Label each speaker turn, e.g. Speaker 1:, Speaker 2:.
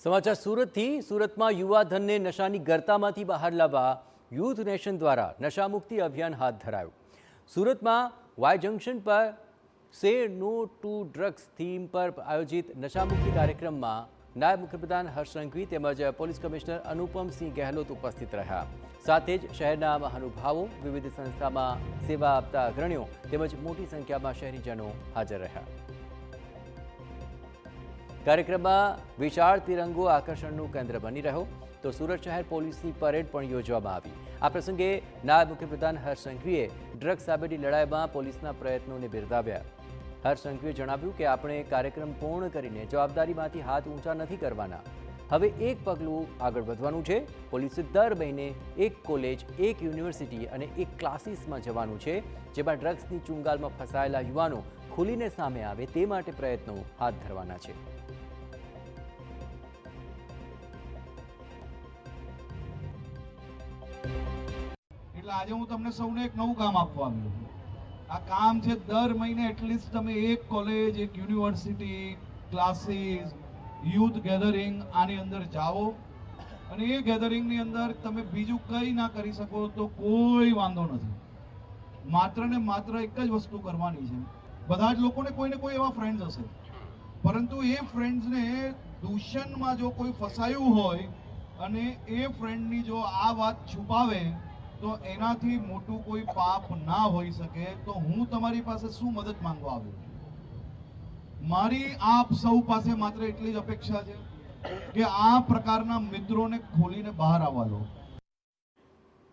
Speaker 1: સમાચાર સુરતથી સુરતમાં યુવાધનને નશાની ગર્તામાંથી બહાર લાવવા યુથ નેશન દ્વારા નશામુક્તિ અભિયાન હાથ ધરાયું। સુરતમાં વાય જંકશન પર સે નો ટુ ડ્રગ્સ થીમ પર આયોજિત નશામુક્તિ કાર્યક્રમમાં નાયબ મુખ્યપ્રધાન હર્ષ સંઘવી તેમજ પોલીસ કમિશનર અનુપમસિંહ ગહેલોત ઉપસ્થિત રહ્યા। સાથે જ શહેરના મહાનુભાવો, વિવિધ સંસ્થામાં સેવા આપતા અગ્રણીઓ તેમજ મોટી સંખ્યામાં શહેરીજનો હાજર રહ્યા। કાર્યક્રમમાં વિશાળ તિરંગો આકર્ષણનું કેન્દ્ર બની રહ્યો તો સુરત શહેર પોલીસની પરેડ પણ યોજવામાં આવી। આ પ્રસંગે નાયબ મુખ્યપ્રધાન હર્ષ સંઘવીએ ડ્રગ્સ સામેની લડાઈમાં પોલીસના પ્રયત્નોને બિરદાવ્યા। હર્ષ સંઘવીએ જણાવ્યું કે આપણે કાર્યક્રમ પૂર્ણ કરીને જવાબદારીમાંથી હાથ ઊંચા નથી કરવાના, હવે એક પગલું આગળ વધવાનું છે। પોલીસે દર મહિને એક કોલેજ, એક યુનિવર્સિટી અને એક ક્લાસીસમાં જવાનું છે, જેમાં ડ્રગ્સની ચુંગાલમાં ફસાયેલા યુવાનો ખુલીને સામે આવે તે માટે પ્રયત્નો હાથ ધરવાના છે।
Speaker 2: એટલે આજે હું તમને સૌને એક નવું કામ આપવા આવ્યો છું। આ કામ છે દર મહિને એટલીસ્ટ તમે એક કોલેજ, એક યુનિવર્સિટી, ક્લાસીસ, યુથ ગેધરિંગ આની અંદર જાઓ અને એ ગેધરિંગની અંદર તમે બીજું કંઈ ના કરી શકો તો કોઈ વાંધો નથી। માત્ર ને માત્ર એક જ વસ્તુ કરવાની છે। બધા જ લોકોને કોઈને કોઈ એવા ફ્રેન્ડ્સ હશે, પરંતુ એ ફ્રેન્ડ્સને દૂષણમાં જો કોઈ ફસાયું હોય અને એ ફ્રેન્ડની જો આ વાત છુપાવે તો એનાથી મોટું કોઈ પાપ ના હોઈ શકે। તો હું તમારી પાસે શું મદદ માંગવા આવ્યો છું? મારી આપ સૌ પાસે માત્ર એટલી જ અપેક્ષા છે કે આ પ્રકારના મિત્રોને ખોલીને બહાર આવવા દો।